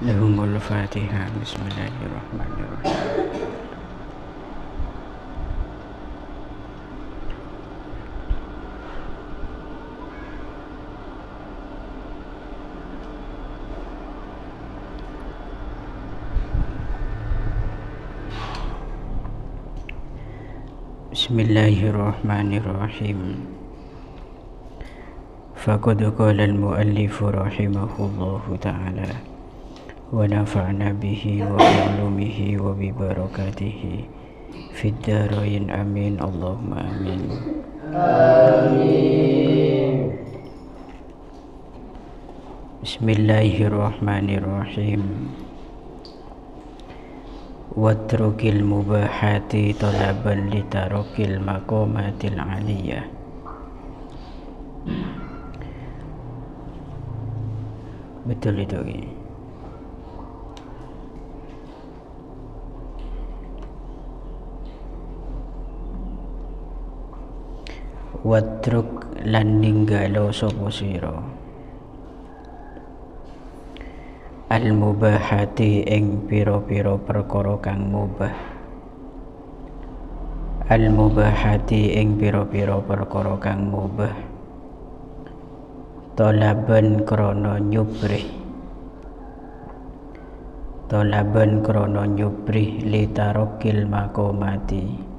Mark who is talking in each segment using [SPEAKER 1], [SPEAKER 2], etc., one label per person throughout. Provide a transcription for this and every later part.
[SPEAKER 1] Lahumul Fatihah. Bismillahirrahmanirrahim. Bismillahirrahmanirrahim. Faqad qala al-muallif rahimahullahu ta'ala wa nafa'na bihi wa bi ulumihi wa bi barakatihi fid dharain amin Allahumma amin. Amin. Bismillahirrahmanirrahim. Watrukil mubahati talaban litarokil maqamatil aliyah. Betul itu. Watruk lan ninggalo sapa sira al-mubahati ing pira-pira perkara kang mubah. Al-mubahati ing pira-pira perkara kang mubah. Talaban krana nyubrih. Talaban krana nyubrih litarokil maqamati.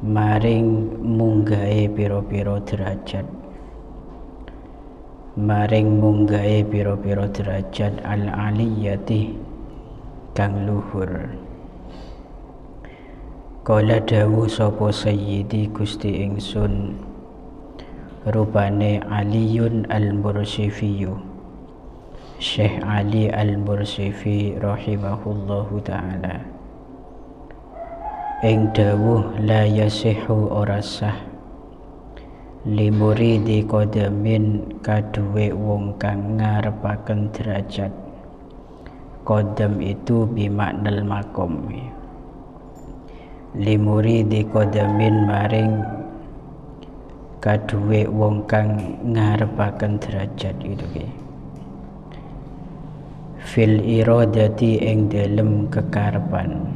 [SPEAKER 1] Maring munggahe pira-pira derajat. Maring munggahe pira-pira derajat al-aliyati kang luhur. Kala dawuh sapa sayyidi Gusti ingsun rupane Aliyun al-Mursifiyu, Syekh Ali al-Mursifi rahimahullahu ta'ala, ing dawuh la yasihu ora sah limuridi kodamin kaduwe wong kang ngarepaken derajat. Kodam itu bimaknal makom. Limuridi kodamin maring kaduwe wong kang ngarepaken derajat itu ke. Fil iradati ing dalem kekarepan.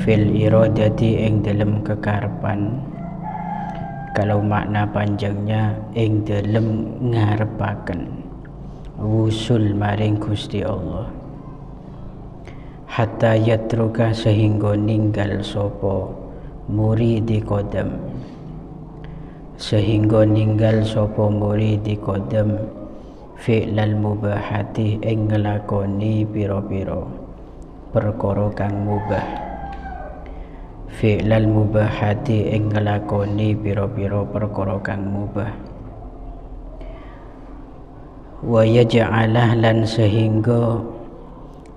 [SPEAKER 1] Fil iradati ing dalem kekarepan. Kalau makna panjangnya ing dalem ngarepaken wusul maring Gusti Allah. Hatta yatruka sehingga ninggal sapa muridi kodam. Sehingga ninggal sapa muridi kodam fi'lal mubahati ing nglakoni pira-pira perkara kang mubah. Fi'lal mubahati ing nglakoni pira-pira perkara kang mubah. Wa yaj'alah lan sehingga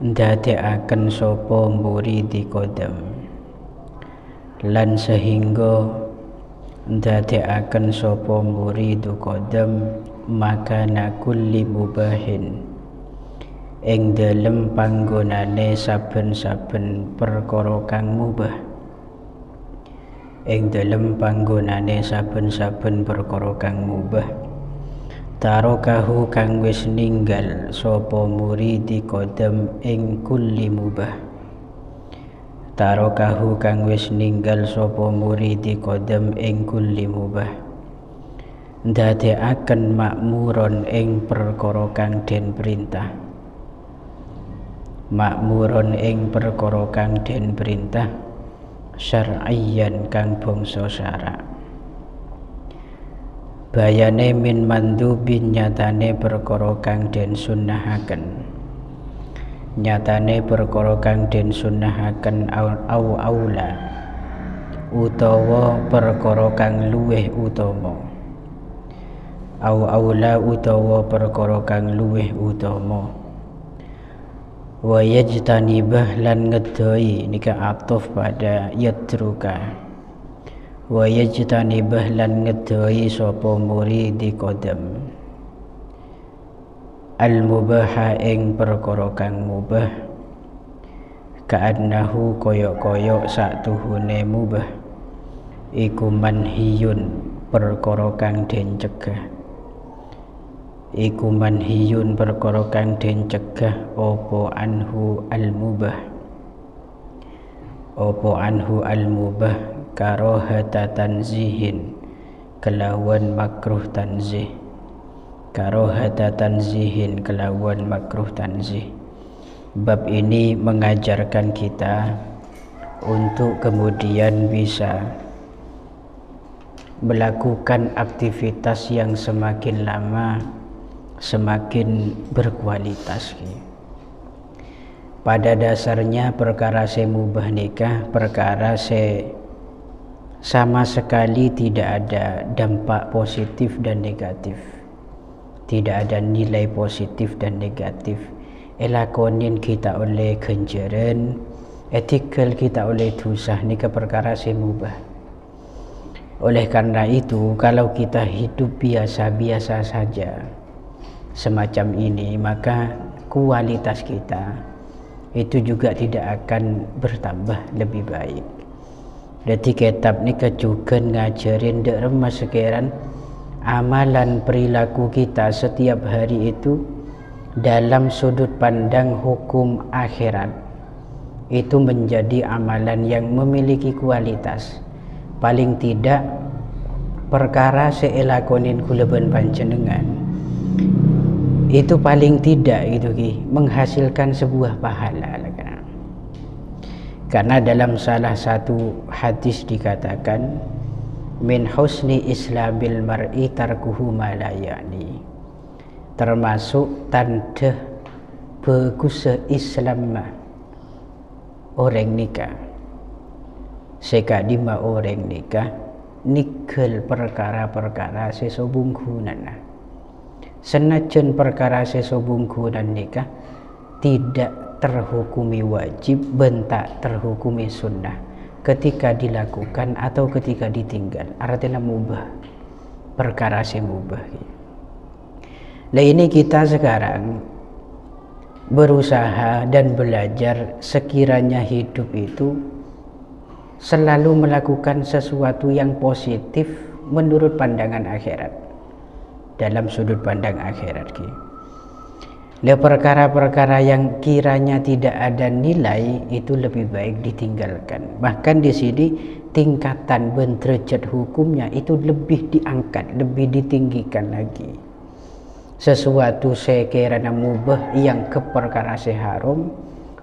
[SPEAKER 1] ndadekaken sapa muridi kodam. Lan sehingga ndadekaken sapa muridu kodam makana kulli mubahin ing dalem panggonane saben-saben perkara kang mubah. Ing dalem panggonane saben-saben perkara kang mubah. Tarokahu kang wis ninggal sapa muridi kodam ing kulli mubah. Tarokahu kang wis ninggal sapa muridi kodam ing kulli mubah. Ndadekaken makmuron ing perkara kang den perintah. Makmuron ing perkara kang den perintah syar'iyyan kang bangsa syarak. Bayane min mandubin nyatane perkara kang den sunnahaken. Nyatane perkara kang den sunnahaken au aula utawa perkara kang luweh utama. Au aula utawa perkara kang luweh utama. Wa yajtanibah lan ngedoi nika atuf pada yatruka. Wa yajtanibah lan ngedoi sapa muridi kodam al mubaha ing perkara kang mubah. Ka'annahu koyok-koyok saktuhune mubah iku manhiyun perkara kang den cegah. iku manhiyun perkara kang den cegah apa anhu al-mubah karahata tanzihin kelawan makruh tanzih Bab ini mengajarkan kita untuk kemudian bisa melakukan aktivitas yang semakin lama semakin berkualitas. Pada dasarnya perkara mubah nikah perkara sama sekali tidak ada dampak positif dan negatif, tidak ada nilai positif dan negatif. Elakonin kita oleh kenjeren, etikal kita oleh dosa nikah perkara mubah. Oleh karena itu, kalau kita hidup biasa-biasa saja semacam ini, maka kualitas kita itu juga tidak akan bertambah lebih baik. Jadi kitab ni kejukan ngajarin dek remas sekiran amalan perilaku kita setiap hari itu dalam sudut pandang hukum akhirat itu menjadi amalan yang memiliki kualitas. Paling tidak perkara seelakonin kuleban panjenengan itu paling tidak itu menghasilkan sebuah pahala. Karena dalam salah satu hadis dikatakan min husni islamil mar'i tarkuhu ma la ya'ni, termasuk tanda bagus Islam orang nikah sekadima orang nikah nikel perkara-perkara sesobungkunan. Senajan perkara sesobungkunan nikah tidak terhukumi wajib, bentak terhukumi sunnah ketika dilakukan atau ketika ditinggal, artinya mubah, perkara mubah. Nah ini kita sekarang berusaha dan belajar sekiranya hidup itu selalu melakukan sesuatu yang positif menurut pandangan akhirat, dalam sudut pandang akhirat. Perkara-perkara yang kiranya tidak ada nilai itu lebih baik ditinggalkan. Bahkan di sini tingkatan derajat hukumnya itu lebih diangkat, lebih ditinggikan lagi. Sesuatu sekiranya mubah yang ke perkara haram,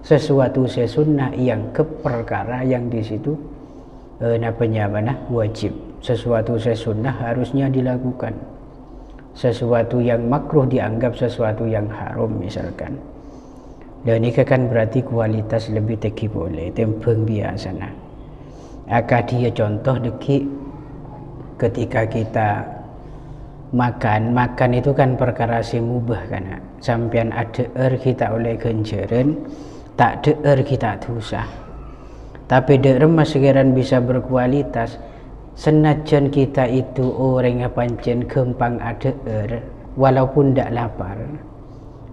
[SPEAKER 1] sesuatu sunnah yang ke perkara yang di situ wajib. Sesuatu sunnah harusnya dilakukan. Sesuatu yang makruh dianggap sesuatu yang haram misalkan. Dan ini kan berarti kualitas lebih tinggi boleh tempeng biasa nah. Akad dia contoh deki ketika kita makan itu kan perkara mubah kan. Sampian ada kita oleh genjeren, tak ada kita dosa. Tapi remas sekiran bisa berkualitas. Senajan kita itu orang yang pancen gampang ada walaupun tidak lapar,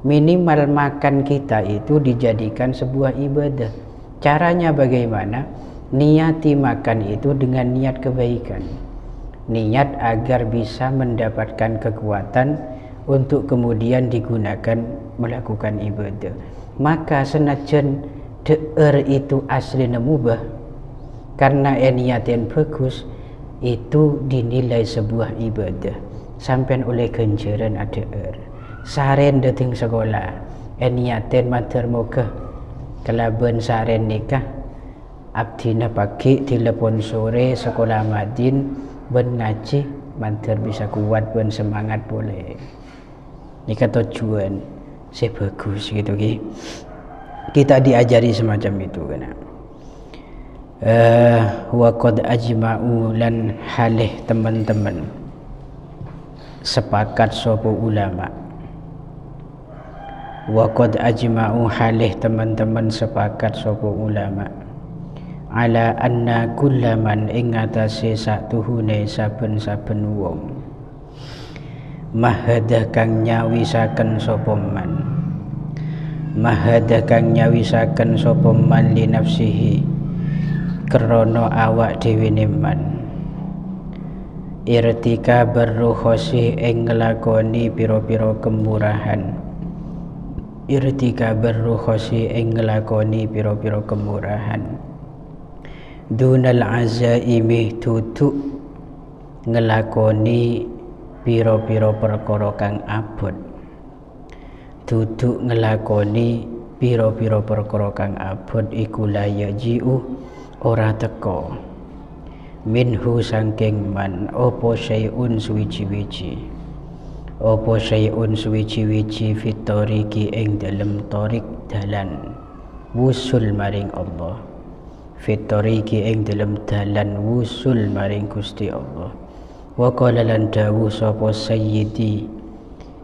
[SPEAKER 1] minimal makan kita itu dijadikan sebuah ibadah. Caranya bagaimana? Niati makan itu dengan niat kebaikan, niat agar bisa mendapatkan kekuatan untuk kemudian digunakan melakukan ibadah. Maka senajan itu aslinya mubah, karena niat yang bagus itu dinilai sebuah ibadah. Sampai oleh ganjaran ada saren datang sekolah niaten mater moga kelaban saren nikah abdina pagi telepon sore sekolah madin ben ngaji mater bisa kuat ben semangat boleh. Ini kata tujuan bagus gitu kita diajari semacam itu kan. Wa qad ajma'u lan halih teman-teman sepakat sapa ulama. Wa qad ajma'u halih teman-teman sepakat sapa ulama ala anna kullaman ing atase satuhune saben-saben wong mahadah kang nyawisaken sapa man, mahadah kang nyawisaken sapa man li nafsihi krana awak dhewe man, irtikabar rukhasi ing nglakoni pira-pira kemurahan, irtikabar rukhasi ing nglakoni pira-pira kemurahan, dunal azaimi tutuk nglakoni pira-pira perkara kang abot, duduk nglakoni pira-pira perkara kang abot iku la yaji'u ora teka minhu sangking man apa syai'un suwiji-wiji, apa syai'un suwiji-wiji fitoriki ing dalem torik dalan wusul maring Allah, fitoriki ing dalem dalan wusul maring Gusti Allah. Wa qala lan dawuh sapa sayyidi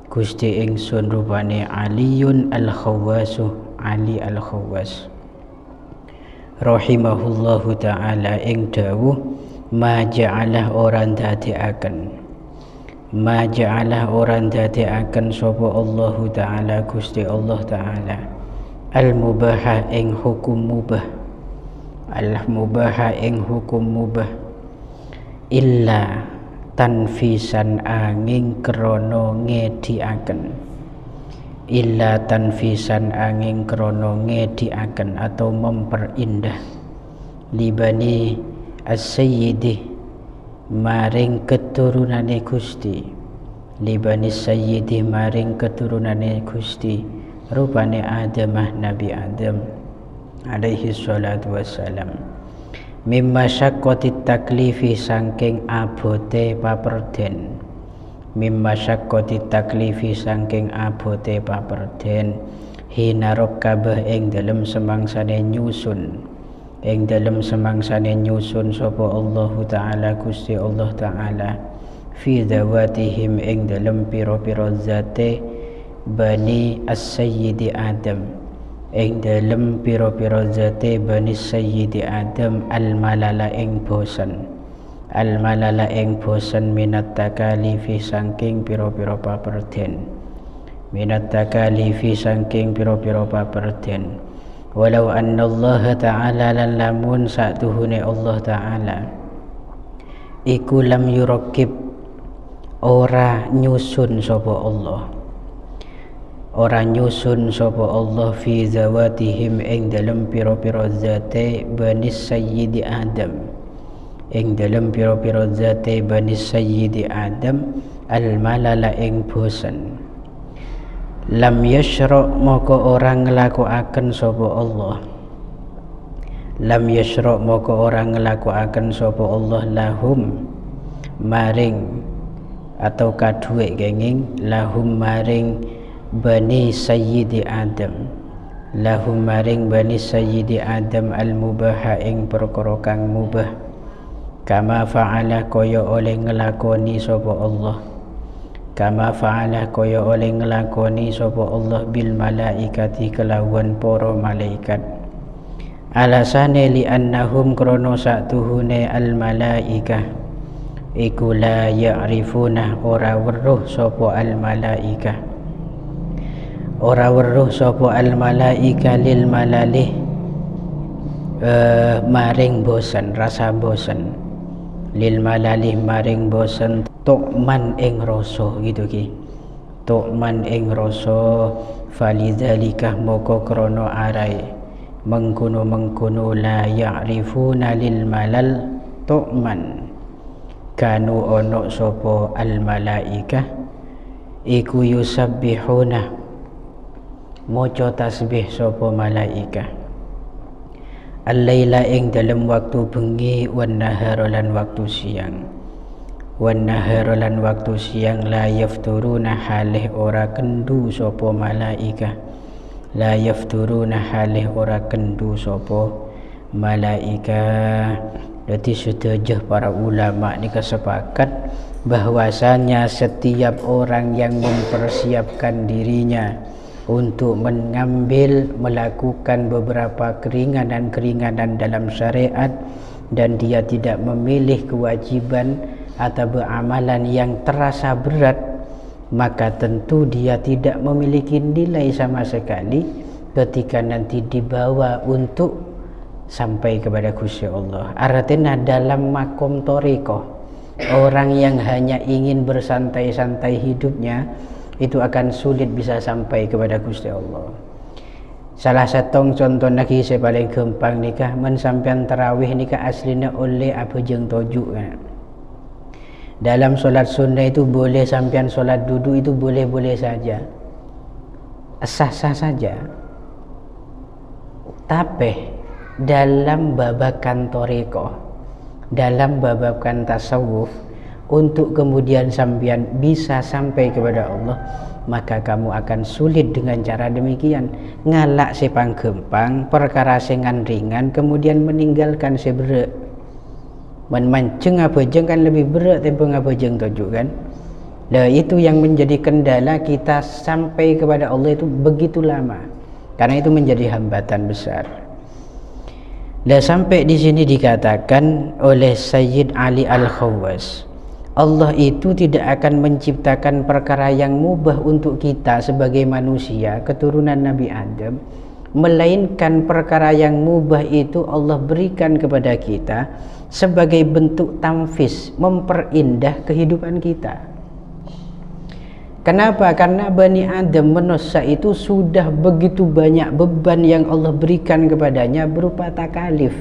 [SPEAKER 1] Gusti ingsun rupane Aliyun al-Khawwasu, Ali al-Khawwas rahimahullahu ta'ala ing dawuh ma ja'alah orang dadekaken, ma ja'alah orang dadekaken sapa Allahu ta'ala Gusti Allah ta'ala al-mubaha ing hukum mubah, al-mubaha ing hukum mubah illa tanfisan angin krana ngediaken, illa tanfisan angin krana ngediaken atau memperindah libani as-sayyidi maring keturunane Gusti, libani sayyidi maring keturunane Gusti rupane Adamah Nabi Adam alaihi salatu wassalam, mimma syaqqati taklifi sangking abote paperden, mimma syaqqati taklifi sangking abote paperden hina rokkabah ing dalem semangsane nyusun, ing dalem semangsane nyusun sapa Allah Ta'ala Gusti Allah Ta'ala fi zawatihim ing dalem pira-pira zate bani as-sayyidi Adam, ing dalem pira-pira zate bani sayyidi Adam al-malala ing bosen, al-malala ing bosen minat takalifi sangking pira-pira paperden, minat takalifi sangking pira-pira paperden. Walau anna Allah Ta'ala lan lamun satuhune Allah Ta'ala iku lam yurakib ora nyusun sapa Allah, ora nyusun sapa Allah fi zawatihim ing dalem pira-pira zate bani sayyidi Adam, ing dalem pira-pira zate bani sayyidi Adam al-malala ing bosen, lam yashra' maka orang nglakuaken sapa Allah, lam yashra' maka orang nglakuaken sapa Allah lahum maring atau kaduwe kenging lahum maring bani sayyidi Adam, lahum maring bani sayyidi Adam al-mubaha ing perkara kang mubah, kama fa'ala kaya oleh nglakoni sapa Allah, kama fa'ala kaya oleh nglakoni sapa Allah bil malaikati kelawan para malaikat, alasane li annahum krono satuhune al malaikah iku la ya'rifuna ora weruh sapa al malaikah, ora weruh sapa al malaika lil malalih maring bosan, rasa bosan, lil malalih maring bosan tukman ing rasa gitu ki, tukman ing rasa falidzalika moko krono arai mengkono la ya'rifuna lil malal tukman kanu ono sapa al malaika iku yusabbihuna maca tasbih sapa malaika al-laila ing dalam waktu bengi wan nahar lan waktu siang, wan nahar lan waktu siang la yafturuna halih ora kendu sapa malaika, la yafturuna halih ora kendu sapa malaika. Jadi setuju para ulama ini kesepakat bahwasanya setiap orang yang mempersiapkan dirinya untuk mengambil melakukan beberapa keringanan-keringanan dalam syariat dan dia tidak memilih kewajiban atau beramalan yang terasa berat, maka tentu dia tidak memiliki nilai sama sekali ketika nanti dibawa untuk sampai kepada Gusti Allah. Artinya dalam makom toriko, Orang yang hanya ingin bersantai-santai hidupnya itu akan sulit bisa sampai kepada Gusti Allah. Salah satu contoh lagi saya paling gampang nikah mensampian tarawih nikah aslinya oleh apa jeng tojuk kan. Dalam solat sunnah itu boleh sampian solat duduk itu boleh-boleh saja, sah-sah saja. Tapi dalam babakan toriko, dalam babakan tasawuf, untuk kemudian sampian bisa sampai kepada Allah, maka kamu akan sulit dengan cara demikian. Ngalak sepang gempang, perkara sengan ringan, kemudian meninggalkan seberat. Memancing apa jeng kan lebih berat daripada apa jeng tujuh kan. Nah, itu yang menjadi kendala kita sampai kepada Allah itu begitu lama. Karena itu menjadi hambatan besar. Dan sampai di sini dikatakan oleh Sayyid Ali Al-Khawwas, Allah itu tidak akan menciptakan perkara yang mubah untuk kita sebagai manusia, keturunan Nabi Adam, melainkan perkara yang mubah itu Allah berikan kepada kita sebagai bentuk tamfis, memperindah kehidupan kita. Kenapa? Karena Bani Adam manusia itu sudah begitu banyak beban yang Allah berikan kepadanya berupa takalif,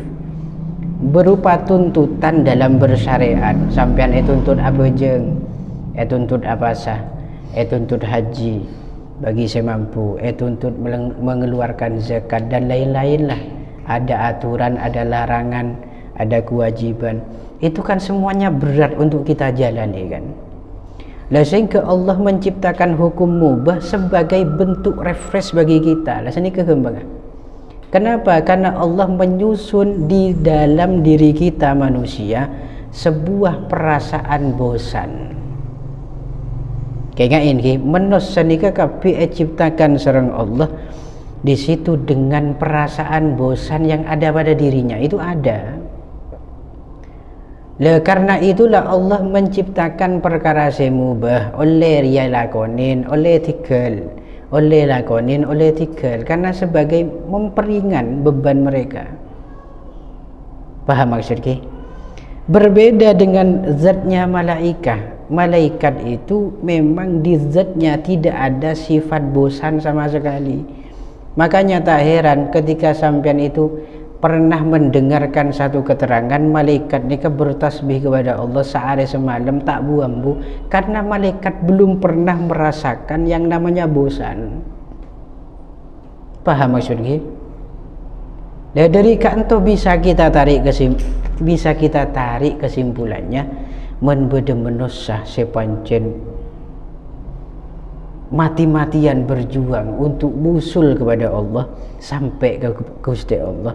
[SPEAKER 1] berupa tuntutan dalam bersyariat. Sampean tuntut apa jeng, tuntut apa sah, tuntut haji bagi saya mampu, tuntut mengeluarkan zakat dan lain-lain lah. Ada aturan, ada larangan, ada kewajiban. Itu kan semuanya berat untuk kita jalani kan. Lah sehingga Allah menciptakan hukum mubah sebagai bentuk refresh bagi kita. Lah sini kekembangan. Kenapa? Karena Allah menyusun di dalam diri kita manusia sebuah perasaan bosan. Kayak ini manusia nika kabeh ciptakan sareng Allah, di situ dengan perasaan bosan yang ada pada dirinya itu ada. Lah karena itulah Allah menciptakan perkara semubah oleh ria lakonin, oleh tinggal, oleh lakonin, oleh tinggal, karena sebagai memperingan beban mereka. Paham maksudnya? Berbeda dengan zatnya malaikat. Malaikat itu memang di zatnya tidak ada sifat bosan sama sekali. Makanya tak heran ketika sampean itu pernah mendengarkan satu keterangan malaikat nikah bertasbih kepada Allah sehari semalam tak buambu, karena malaikat belum pernah merasakan yang namanya bosan. Paham maksudnya? Ya, dari kanto bisa kita tarik kesimpulannya, menbeda menusah sepancen mati-matian berjuang untuk usul kepada Allah sampai ke Gusti Allah,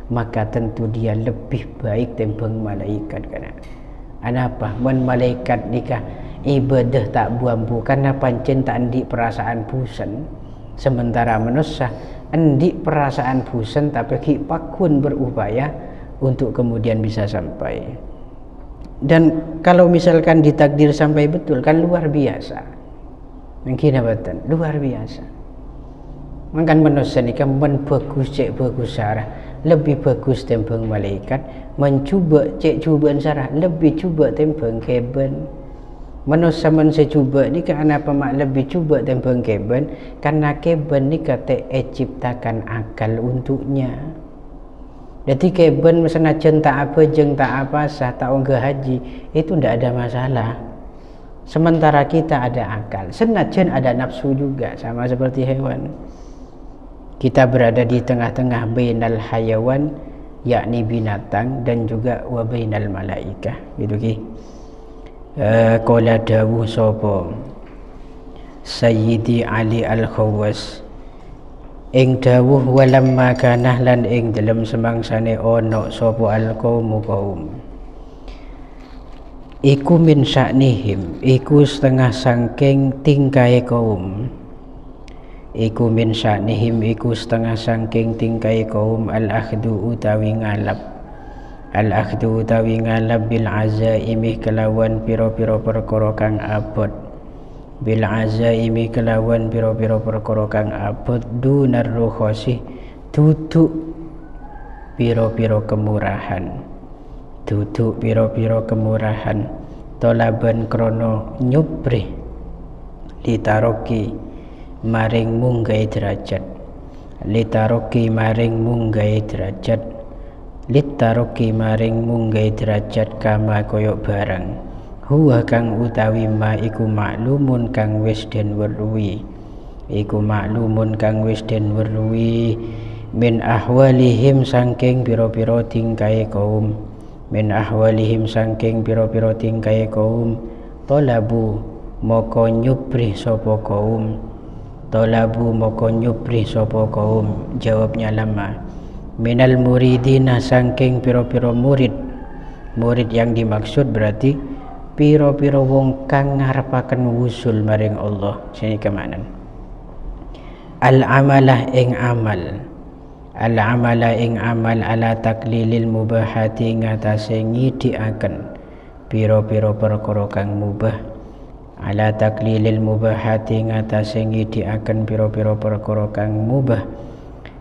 [SPEAKER 1] maka tentu dia lebih baik timbang malaikat. Karena apa? Men malaikat nikah ibadah tak buambu karena pancen tak endik perasaan bosan, sementara manusia endik perasaan bosan tapi pakun berupaya untuk kemudian bisa sampai. Dan kalau misalkan ditakdir sampai betul kan luar biasa. Mungkin abatan luar biasa. Makan manusia ni kan bagus cek bagus sarah, lebih bagus timbang malaikat. Mencuba cek cubaan sarah lebih cuba timbang keben. Manusia cuba ni kan apa mak lebih cuba timbang keben, karena keben ni kata ciptakan akal untuknya. Jadi keben senajan tak apa jeng tak apa sah tak ongga haji itu ndak ada masalah. Sementara kita ada akal, senajan ada nafsu juga, sama seperti hewan. Kita berada di tengah-tengah bainal hayawan, yakni binatang, dan juga wa bainal malaikah. Gitu ki. Qala dawuh sapa Sayyidi Ali Al-Khawwas, ing dawuh walamma kanah lan ing dalam semangsane ono sapa al-qaumu kaum. Iku min sya'nihim, iku setengah sangking tingkai kaum. Iku min sya'nihim, iku setengah sangking tingkai kaum al-akhdu utawi ngalap. Al-akhdu utawi ngalap bil azaimi kelawan piro-piro perkara kang abot. Bil azaimi kelawan piro-piro perkara kang abot dunar rukhasi duduk piro-piro kemurahan. Duduk piro-piro kemurahan Tolaban krono nyubrih litaroki maring munggai derajat, litaroki maring munggai derajat, litaroki maring munggai derajat kama koyok barang huwa kang utawi ma iku maklumun kang wis den weruhi, iku maklumun kang wis den weruhi min ahwalihim sangking piro-piro tingkai kaum, min ahwalihim sangking piro-piro tingkai kaum. Tolabu moko nyubrih sopo kaum, tolabu moko nyubrih sopo kaum. Jawabnya lama. Minal muridina sangking piro-piro murid, murid yang dimaksud berarti piro-piro wong kang ngarepaken wusul maring Allah. Sini kemanan al amalah ing amal, al amala ing amal ala taklilil mubahati ngatase ngidiaken piro-piro perkara kang mubah, ala taklilil mubahati ngatase ngidiaken piro-piro perkara kang mubah.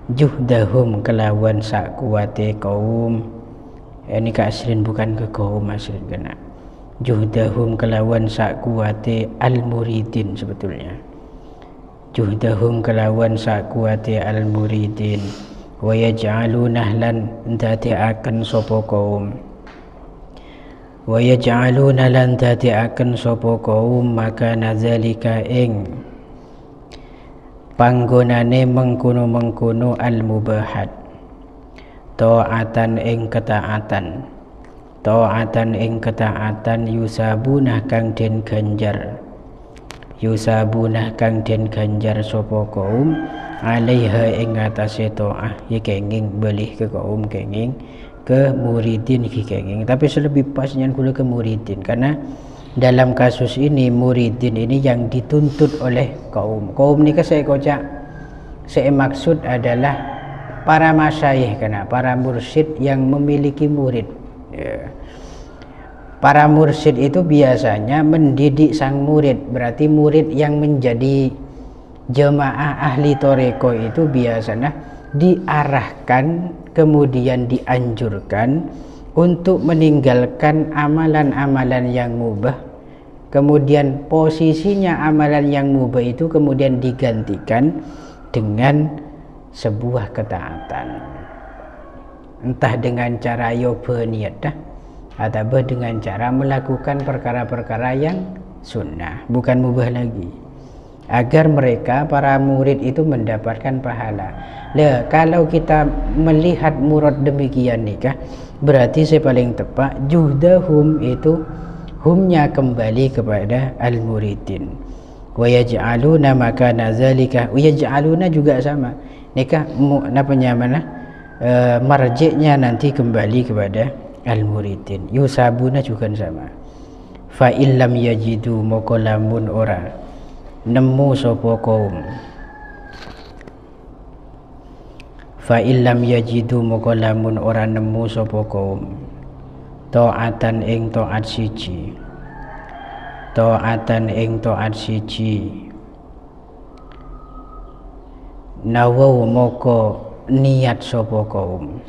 [SPEAKER 1] Juhdahum kelawan sak kuate kaum, ini ke asrin bukan ke kaum, asrin kena juhdahum kelawan sak kuate al muridin, sebetulnya juhdahum kelawan sak kuate al muridin. Wa yaj'aluna lan ndadekaken sapa kaum, wa yaj'aluna lan ndadekaken sapa kaum maka nazalika ing panggonane mengkono-mengkono al mubahat, taatan ing ketaatan, taatan ing ketaatan. Yusabunah kang den ganjar, yusabunah kang den ganjar sapa kaum alaiha ing atase taah. Ya kenging beli ke kaum, kenging ke muridin iki kenging, tapi selebih pasnya kula ke muridin, karena dalam kasus ini muridin ini yang dituntut oleh kaum. Kaum ini saya kocak, saya maksud adalah para masyayikh, karena para mursyid yang memiliki murid ya. Para mursyid itu biasanya mendidik sang murid, berarti murid yang menjadi jemaah ahli toreko itu biasanya diarahkan kemudian dianjurkan untuk meninggalkan amalan-amalan yang mubah, kemudian posisinya amalan yang mubah itu kemudian digantikan dengan sebuah ketaatan, entah dengan cara yoba niat atau dengan cara melakukan perkara-perkara yang sunnah, bukan mubah lagi, agar mereka para murid itu mendapatkan pahala. Kalau kita melihat murad demikian nikah, berarti saya paling tepat juhdahum itu humnya kembali kepada al muridin. Wa yaj'aluna maka nazalika, wa yaj'aluna juga sama nikah napanya mana marjiknya nanti kembali kepada al muridin. Yusabuna juga sama. Fa illam yajidu moko lamun ora nemu sapa kaum, fa illam yajidu moko lamun ora nemu sapa kaum taatan ing taat siji, taatan ing taat siji. Nawau moko niat sapa kaum,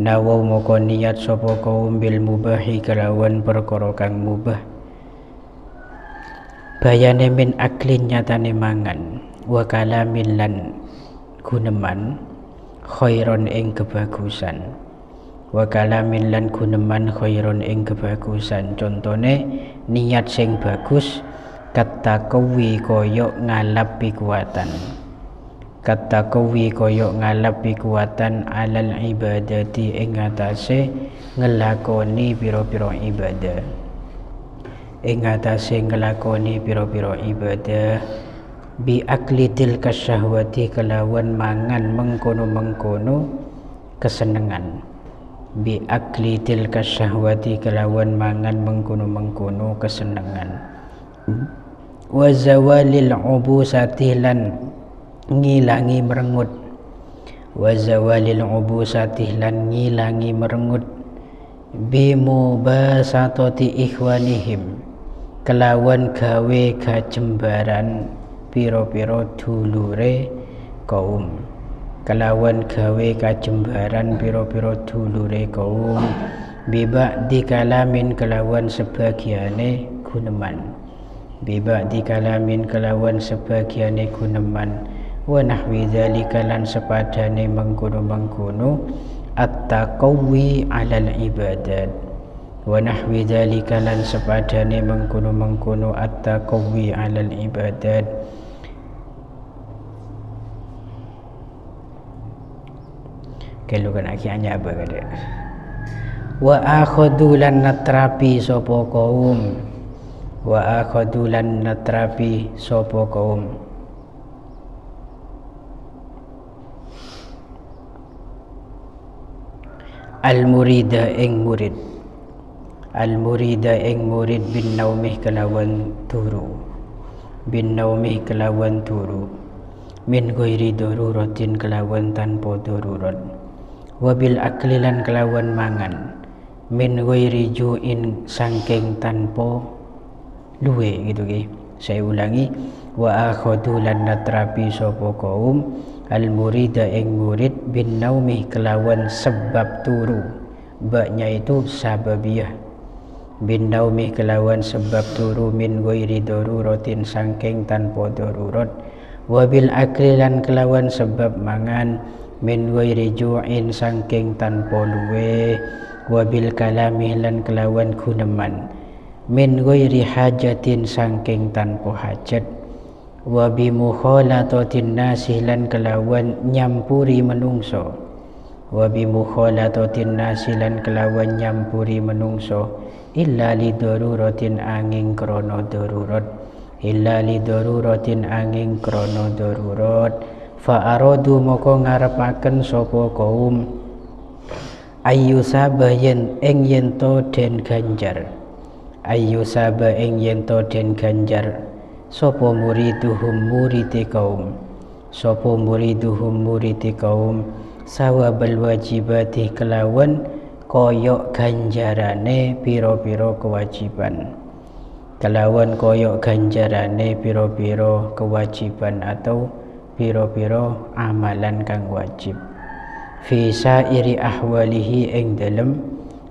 [SPEAKER 1] nawau moko niat sapa kaum bil mubahi kelawan perkara kang mubah. Bayane min aklin nyatane mangan, wa kalamin lan guneman, khairon ing kebagusan, wa kalamin lan guneman khairon ing kebagusan. Contone niat sing bagus kata kawi koyok ngalap kekuatan, kata kawi koyok ngalap kekuatan alal ibadati ing atase ngelakoni piro-piro ibadah, ing atase ngelakoni piro-piro ibadah. Bi aklidil kasyahwati kelawan mangan mengkono-mengkono kesenengan, bi aklidil kasyahwati kelawan mangan mengkono-mengkono kesenengan. Wa zawalil ubusati lan ngilangi merengut, wa zawalil ubusati lan ngilangi merengut. Bi mubasatati ikhwanihim kelawan gawe gajembaran piro-piro dulure kaum, kelawan gawe kajembaran piro-piro dulure kaum. biba'di kalamin kelawan sebagiane guneman, biba'di kalamin kelawan sebagiane guneman, wa nahwi dzalika lan sepadane mengkono-mengkono at-taqawwi 'alal ibadat, wa nahwi dzalika lan sepadane mengkono-mengkono at-taqawwi 'alal ibadat. Kalau kan akhirnya apa kada? Wa akhadhu lan natrapi sapa kaum, wa akhadhu lan natrapi sapa kaum al-murida ing murid, al-murida ing murid bin naumih kelawan turu, bin naumih kelawan turu, min ghairi daruratin kelawan tanpa darurat, wabil aklilan kelawan mangan, min ghairi ju'in sangking tanpa luwe gitu ke. Saya ulangi, wa akhadhu lan natrapi sapa kaum al-murida ing murid bin naumih kelawan sebab turu, baknya itu sababiyah, bin naumih kelawan sebab turu, min ghairi daruratin sangking tanpa darurat, wabil aklilan kelawan sebab mangan, min ghairi ju'in sangking tanpa luwe, wabil kalami lan kelawan guneman, min ghairi hajatin sangking tanpa hajat, wabi mukhalatatin nasi lan kelawan nyampuri menungso, wabi mukhalatatin nasi lan kelawan nyampuri menungso, illa li daruratin angin krana darurat, illa li daruratin angin krana darurat. Fa aradu moko ngarepaken sapa kaum ayyusaba yen ing yento den ganjar, ayyusaba ing yento den ganjar sapa muriduhum muridi kaum, sapa muriduhum muridi kaum sawabal wajibati kelawan koyok ganjarane pira-pira kewajiban, kelawan koyok ganjarane pira-pira kewajiban atau pira-pira amalan kang wajib, fi sairi ahwalihi ing dalem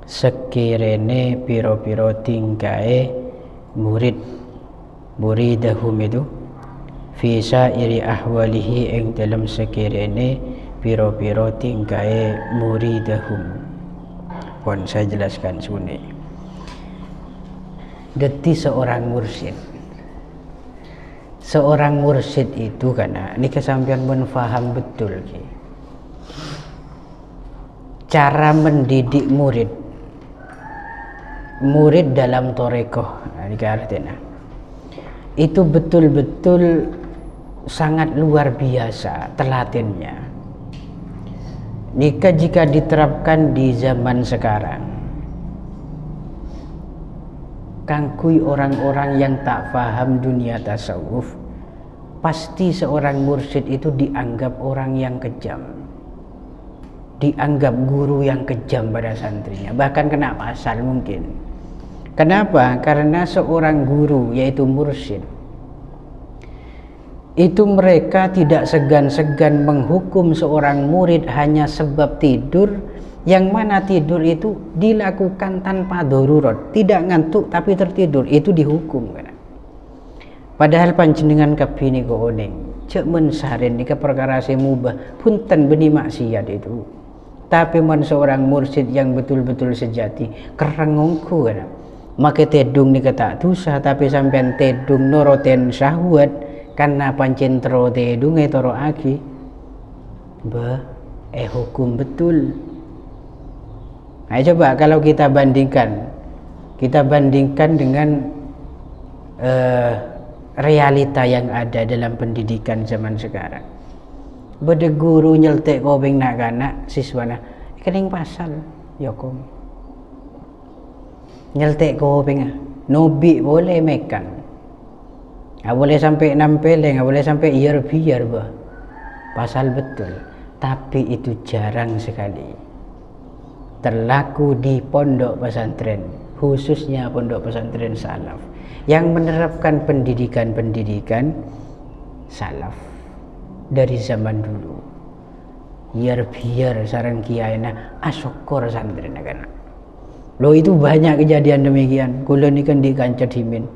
[SPEAKER 1] sekirene pira-pira tingkae murid, muridahum itu fi sairi ahwalihi ing dalem sekirene pira-pira tingkae muridahum. Pun saya jelaskan suni. Deti seorang mursyid, seorang mursyid itu karena ini kesampian pun faham betul ki. Cara mendidik murid, murid dalam torekoh, ini artinya itu betul-betul sangat luar biasa telatennya. Nikah jika diterapkan di zaman sekarang, kangkui orang-orang yang tak paham dunia tasawuf, pasti seorang mursyid itu dianggap orang yang kejam, dianggap guru yang kejam pada santrinya, bahkan kena pasal mungkin. Kenapa? Karena seorang guru yaitu mursyid itu mereka tidak segan-segan menghukum seorang murid hanya sebab tidur, yang mana tidur itu dilakukan tanpa darurat, tidak ngantuk tapi tertidur, itu dihukum kan. Padahal panjenengan kabini ko oning cek mensaren nika perkara semubah punten beni maksiat itu, tapi man seorang mursyid yang betul-betul sejati kerengongku kan, make tedung nika tak dosa, tapi sampean tedung noroten syahwat karena pancen tero tedung toro aki hukum betul. Nah, coba kalau kita bandingkan dengan realita yang ada dalam pendidikan zaman sekarang. Bede guru nyeltek kobeng nak kanak siswana kening pasal yokom. Nyeltek kobeng nobi boleh mekan. Nggak boleh sampai nampeleng, nggak boleh sampai biar bah. Pasal betul, tapi itu jarang sekali terlaku di pondok pesantren, khususnya pondok pesantren salaf yang menerapkan pendidikan salaf dari zaman dulu. Biar sarang kiai na asokor santren kan. Loh itu banyak kejadian demikian. Kula ni kan di Kancet Himin.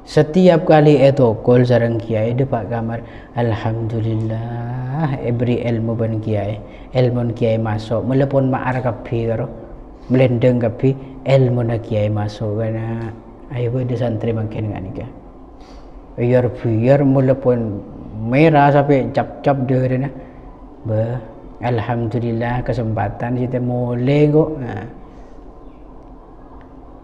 [SPEAKER 1] Setiap kali etokol sareng kiai depak kamar, alhamdulillah beri ilmu ban kiai. Ilmu kiai masuk, melepon ma'ar kapi karo. Melendeng kapi ilmu na kiai masuk kana. Ayo bade santri makin ngani ka. Biar melepon merah sampai cap-cap dia na. Alhamdulillah kesempatan kita mulai kok. Nah.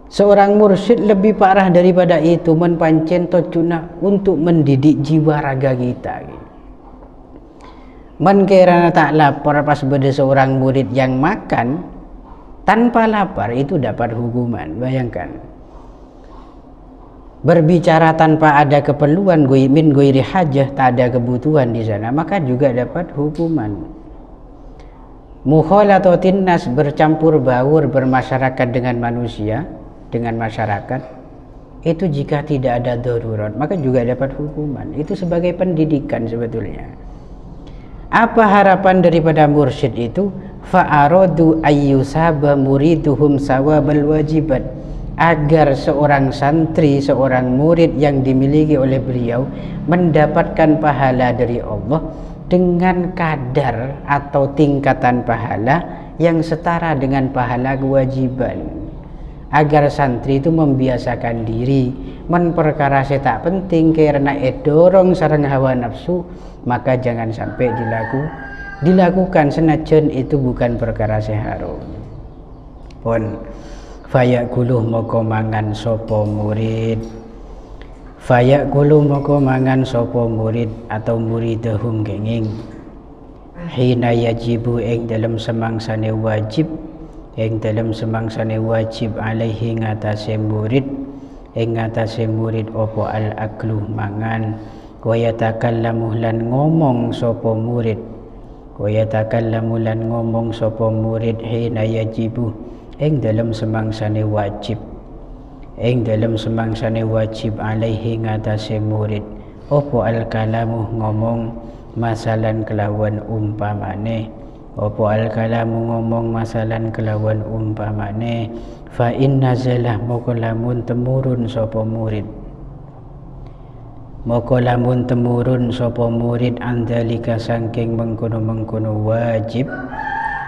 [SPEAKER 1] Seorang mursyid lebih parah daripada itu menpancen tocuna untuk mendidik jiwa raga kita. Men kirana tak lapar pas beda seorang murid yang makan tanpa lapar itu dapat hukuman. Bayangkan. Berbicara tanpa ada keperluan min ghairi hajah, tak ada kebutuhan di sana, maka juga dapat hukuman. Mukhalatatin nas, bercampur baur bermasyarakat dengan manusia, dengan masyarakat, itu jika tidak ada darurat maka juga dapat hukuman. Itu sebagai pendidikan sebetulnya. Apa harapan daripada mursyid itu? Fa'aradu ayyusaba muriduhum sawabal wajibat, agar seorang santri, seorang murid yang dimiliki oleh beliau mendapatkan pahala dari Allah dengan kadar atau tingkatan pahala yang setara dengan pahala kewajiban. Agar santri itu membiasakan diri memperkara tak penting karena dorong sareng hawa nafsu, maka jangan sampai dilakukan senajan itu bukan perkara haram. Pun fayakuluh moko mangan sapa murid, fayakuluh moko mangan sapa murid atau muridahum kenging hina yajibu ing dalam semangsane wajib, ing dalam semangsane wajib alaihi ngatasi murid opo al aklu mangan, wa yatakallamu lan ngomong sapa murid, wa yatakallamu lan ngomong sapa murid hina yajibu ing dalam semangsane wajib, ing dalam semangsane wajib alaihi ngatasi murid opo al kalamu ngomong masalan kelawan umpamane, opo al kalamu ngomong masalan kelawan umpamane, fa inna zalah moko lamun temurun sapa murid, moko lamun temurun sapa murid andalika saking mengkono-mengkono wajib,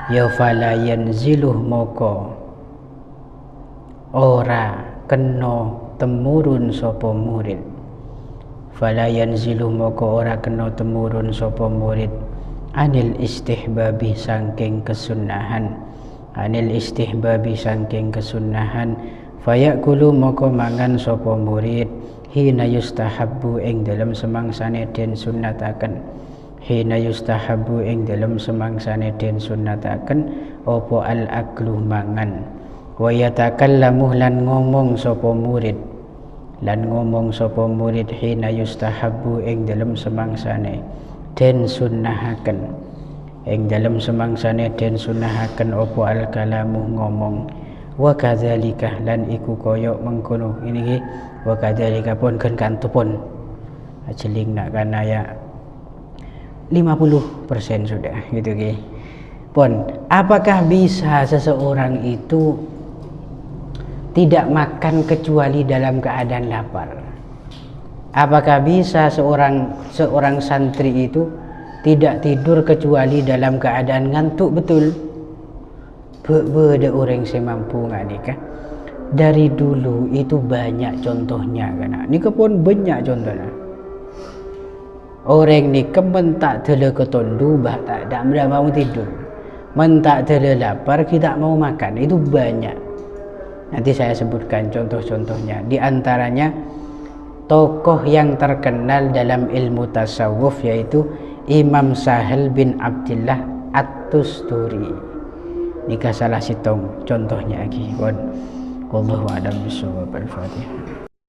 [SPEAKER 1] ya fala yanziluh moko ora kena temurun sapa murid, fala yanziluh moko ora kena temurun sapa murid anil istihbabi saking kesunahan, anil istihbabi saking kesunahan, fayakulu moko mangan sapa murid hina yustahabbu ing dalam semangsane den sunnataken, hina yustahabbu ing dalam semangsane den sunnataken opo al aklu mangan, wa yatakallamu lan ngomong sapa murid, lan ngomong sapa murid hina yustahabbu ing dalam semangsane den sunnahaken, ing dalam semangsane den sunnahaken opo al kalamu ngomong, wa kadzalika lan iku koyok mengkono ini, wa kadzalika pun kan kantupun ajeling nak kana ya 50% sudah gitu ki. Pun apakah bisa seseorang itu tidak makan kecuali dalam keadaan lapar? Apakah bisa seorang santri itu tidak tidur kecuali dalam keadaan ngantuk betul? Beda orang semampu nggak nikah. Dari dulu itu banyak contohnya kan. Nikah pun banyak contohnya. Orang nikah mentak tele ketondu bah tak ada mau tidur. Mentak tele lapar kita mau makan, itu banyak. Nanti saya sebutkan contoh-contohnya. Di antaranya tokoh yang terkenal dalam ilmu tasawuf yaitu Imam Sahal bin Abdillah At-Tusturi. Nikah salah sitong contohnya lagi. Wallahu a'lam bishawab. Al-Fatihah.